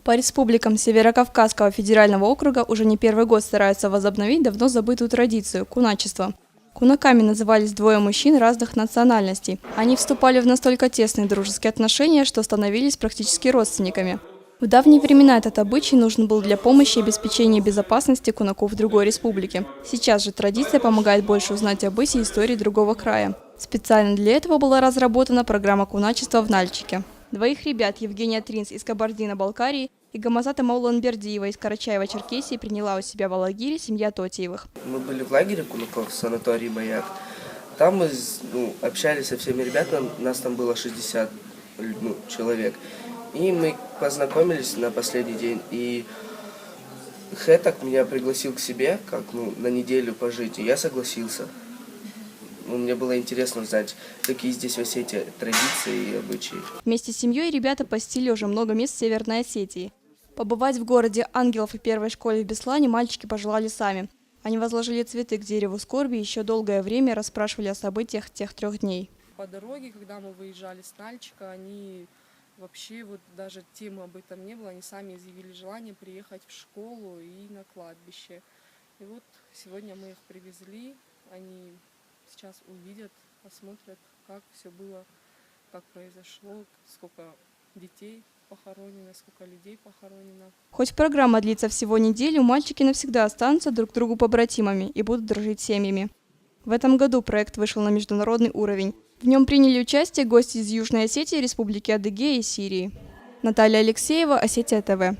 По республикам Северокавказского федерального округа уже не первый год стараются возобновить давно забытую традицию – куначество. Кунаками назывались двое мужчин разных национальностей. Они вступали в настолько тесные дружеские отношения, что становились практически родственниками. В давние времена этот обычай нужен был для помощи и обеспечения безопасности кунаков в другой республике. Сейчас же традиция помогает больше узнать об быте и истории другого края. Специально для этого была разработана программа куначества в Нальчике. Двоих ребят, Евгения Тринс из Кабардино-Балкарии и Гамазата Мауланбердиева из Карачаева-Черкесии, приняла у себя в Алагире семья Тотиевых. Мы были в лагере Кунаков, в санатории «Маяк». Там мы общались со всеми ребятами, нас там было 60 человек. И мы познакомились на последний день. И Хэтак меня пригласил к себе, как на неделю пожить, и я согласился. Мне было интересно узнать, какие здесь в Осетии традиции и обычаи. Вместе с семьей ребята посетили уже много мест в Северной Осетии. Побывать в городе Ангелов и первой школе в Беслане мальчики пожелали сами. Они возложили цветы к дереву скорби и еще долгое время расспрашивали о событиях тех 3 дней. По дороге, когда мы выезжали с Нальчика, они вообще, даже темы об этом не было, они сами изъявили желание приехать в школу и на кладбище. И вот сегодня мы их привезли, они сейчас увидят, посмотрят, как все было, как произошло, сколько детей похоронено, сколько людей похоронено. Хоть программа длится всего неделю, мальчики навсегда останутся друг другу побратимами и будут дружить семьями. В этом году проект вышел на международный уровень. В нем приняли участие гости из Южной Осетии, Республики Адыгея и Сирии. Наталья Алексеева, Осетия ТВ.